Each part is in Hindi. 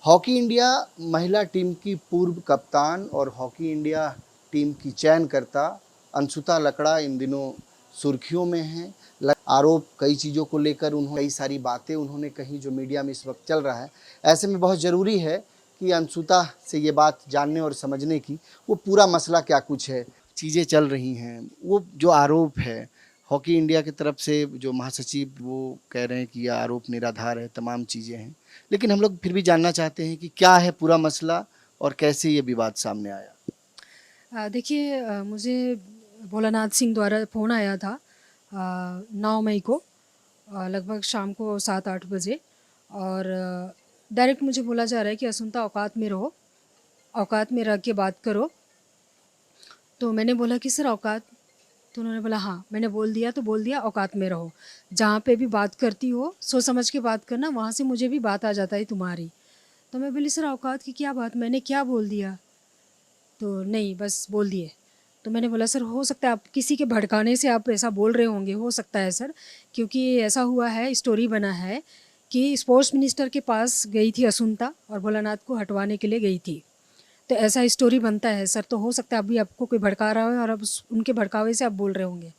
हॉकी इंडिया महिला टीम की पूर्व कप्तान और हॉकी इंडिया टीम की चयनकर्ता अंशुता लकड़ा इन दिनों सुर्खियों में हैं। आरोप कई चीज़ों को लेकर कई सारी बातें उन्होंने कही जो मीडिया में इस वक्त चल रहा है। ऐसे में बहुत ज़रूरी है कि अंशुता से ये बात जानने और समझने की वो पूरा मसला क्या कुछ है, चीज़ें चल रही हैं, वो जो आरोप है हॉकी इंडिया की तरफ से जो महासचिव वो कह रहे हैं कि यह आरोप निराधार है, तमाम चीज़ें हैं। लेकिन हम लोग फिर भी जानना चाहते हैं कि क्या है पूरा मसला और कैसे ये विवाद सामने आया। देखिए, मुझे भोलानाथ सिंह द्वारा फ़ोन आया था 9 मई को लगभग शाम को 7-8 बजे। और डायरेक्ट मुझे बोला जा रहा है कि असुनता औकात में रहो, औकात में रह के बात करो। तो मैंने बोला कि सर औकात, तो उन्होंने बोला हाँ। मैंने बोल दिया तो बोल दिया, औकात में रहो, जहाँ पे भी बात करती हो सोच समझ के बात करना, वहाँ से मुझे भी बात आ जाता है तुम्हारी। तो मैं बोली सर औकात की क्या बात, मैंने क्या बोल दिया? तो नहीं, बस बोल दिए। तो मैंने बोला सर हो सकता है आप किसी के भड़काने से आप ऐसा बोल रहे होंगे, हो सकता है सर, क्योंकि ऐसा हुआ है, स्टोरी बना है कि स्पोर्ट्स मिनिस्टर के पास गई थी असुनता और भोलानाथ को हटवाने के लिए गई थी। तो ऐसा स्टोरी बनता है सर, तो हो सकता है अभी आपको कोई भड़का रहा है और अब उनके भड़कावे से आप बोल रहे होंगे।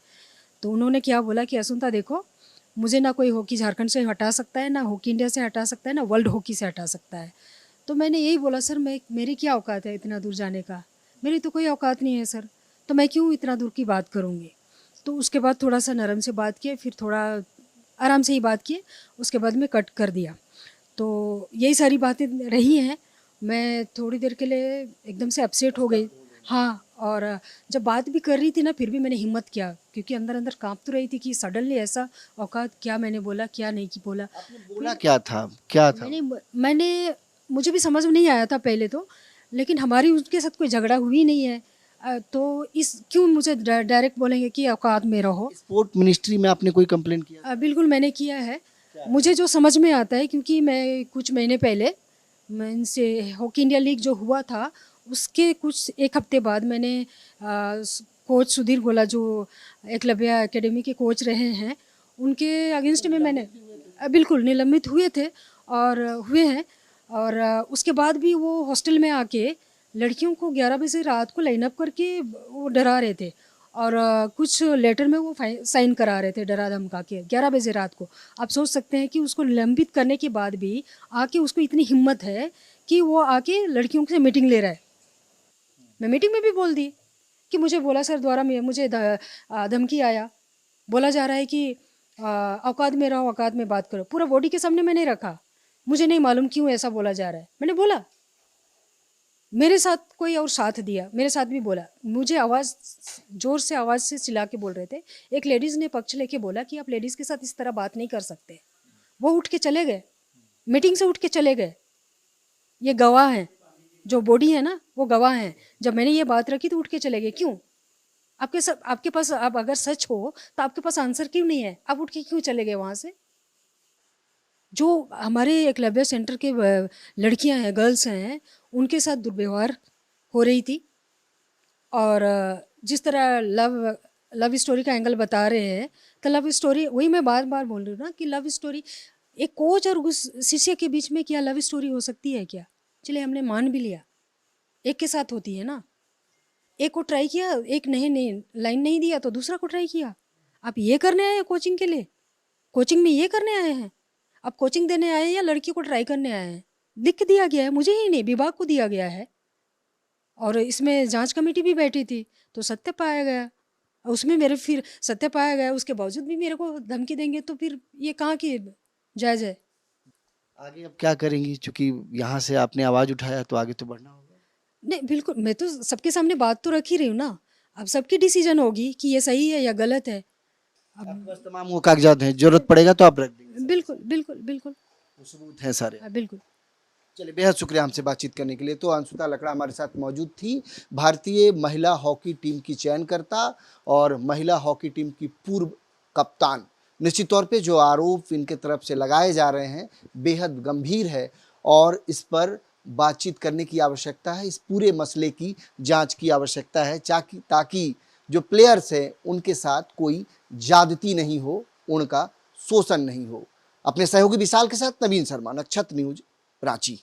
तो उन्होंने क्या बोला कि असुनता देखो, मुझे ना कोई हॉकी झारखंड से हटा सकता है, ना हॉकी इंडिया से हटा सकता है, ना वर्ल्ड हॉकी से हटा सकता है। तो मैंने यही बोला सर, मेरी क्या औकात है इतना दूर जाने का, मेरी तो कोई औकात नहीं है सर, तो मैं क्यों इतना दूर की बात करूँगी। तो उसके बाद थोड़ा सा नरम से बात किए, फिर थोड़ा आराम से ही बात किए, उसके बाद में कट कर दिया। तो यही सारी बातें रही हैं। मैं थोड़ी देर के लिए एकदम से अपसेट हो गई। हाँ, और जब बात भी कर रही थी ना, फिर भी मैंने हिम्मत किया, क्योंकि अंदर अंदर कांप तो रही थी कि सडनली ऐसा औकात, क्या मैंने बोला क्या नहीं की बोला। बोला क्या था, क्या था? मैंने मुझे भी समझ में नहीं आया था पहले तो, लेकिन हमारी उसके साथ कोई झगड़ा हुई नहीं है। तो इस क्यों मुझे डायरेक्ट बोलेंगे कि औकात में रहो। स्पोर्ट मिनिस्ट्री में आपने कोई कंप्लेन किया? बिल्कुल मैंने किया है। मुझे जो समझ में आता है, क्योंकि मैं कुछ महीने पहले, मैं इनसे हॉकी इंडिया लीग जो हुआ था उसके कुछ एक हफ्ते बाद मैंने कोच सुधीर गोला जो एकलव्य एकेडमी के कोच रहे हैं, उनके अगेंस्ट में मैंने बिल्कुल निलंबित हुए थे और हुए हैं। और उसके बाद भी वो हॉस्टल में आके लड़कियों को 11 बजे रात को लाइन अप करके वो डरा रहे थे, और कुछ लेटर में वो साइन करा रहे थे डरा धमका के 11 बजे रात को। आप सोच सकते हैं कि उसको निलंबित करने के बाद भी आके उसको इतनी हिम्मत है कि वो आके लड़कियों से मीटिंग ले रहा है। मैं मीटिंग में भी बोल दी कि मुझे बोला सर द्वारा मुझे धमकी आया, बोला जा रहा है कि औकात में रहो, औकात में बात करो। पूरा बॉडी के सामने मैंने रखा, मुझे नहीं मालूम क्यों ऐसा बोला जा रहा है। मैंने बोला, मेरे साथ कोई और साथ दिया, मेरे साथ भी बोला, मुझे आवाज़ ज़ोर से आवाज़ से चिल्ला के बोल रहे थे। एक लेडीज़ ने पक्ष लेके बोला कि आप लेडीज़ के साथ इस तरह बात नहीं कर सकते। वो उठ के चले गए, मीटिंग से उठ के चले गए। ये गवाह हैं, जो बॉडी है ना वो गवाह हैं। जब मैंने ये बात रखी तो उठ के चले गए। क्यों? आपके पास, अब अगर सच हो तो आपके पास आंसर क्यों नहीं है? आप उठ के क्यों चले गए वहाँ से? जो हमारे एकलव्य सेंटर के लड़कियां हैं, गर्ल्स हैं, उनके साथ दुर्व्यवहार हो रही थी। और जिस तरह लव स्टोरी का एंगल बता रहे हैं, तो लव स्टोरी, वही मैं बार बार बोल रही हूँ ना कि लव स्टोरी एक कोच और उस शिष्य के बीच में क्या लव स्टोरी हो सकती है क्या? चलिए हमने मान भी लिया, एक के साथ होती है ना। एक को ट्राई किया, एक नहीं लाइन नहीं दिया तो दूसरा को ट्राई किया। आप ये करने आए हैं कोचिंग के लिए? कोचिंग में ये करने आए हैं? आप कोचिंग देने आए हैं या लड़की को ट्राई करने आए हैं? लिख के दिया गया है, मुझे ही नहीं, विभाग को दिया गया है। और इसमें जांच कमेटी भी बैठी थी, तो सत्य पाया गया। उसमें मेरे फिर सत्य पाया गया, उसके बावजूद भी मेरे को धमकी देंगे, तो फिर ये कहाँ की जायज़ है? आगे अब क्या करेंगी, चूंकि यहाँ से आपने आवाज उठाया तो आगे तो बढ़ना होगा। नहीं बिल्कुल, मैं तो सबके सामने बात तो रख ही रही हूँ ना। अब सबकी डिसीजन होगी कि ये सही है या गलत है। आपके अब पास तमाम वो कागजात हैं, जरूरत पड़ेगा तो आप रख देंगे सब। बिल्कुल बिल्कुल बिल्कुल। वो सबूत हैं सारे। बिल्कुल। चलिए, बेहद शुक्रिया हमसे बातचीत करने के लिए। तो अंशुता लकड़ा हमारे साथ मौजूद थी, भारतीय महिला हॉकी टीम की चयनकर्ता और महिला हॉकी टीम की पूर्व कप्तान। निश्चित तौर पे जो आरोप इनके तरफ से लगाए जा रहे हैं बेहद गंभीर है और इस पर बातचीत करने की आवश्यकता है, इस पूरे मसले की जांच की आवश्यकता है, ताकि जो प्लेयर्स हैं उनके साथ कोई ज्यादती नहीं हो, उनका शोषण नहीं हो। अपने सहयोगी विशाल के साथ नवीन शर्मा, नक्षत्र न्यूज, रांची।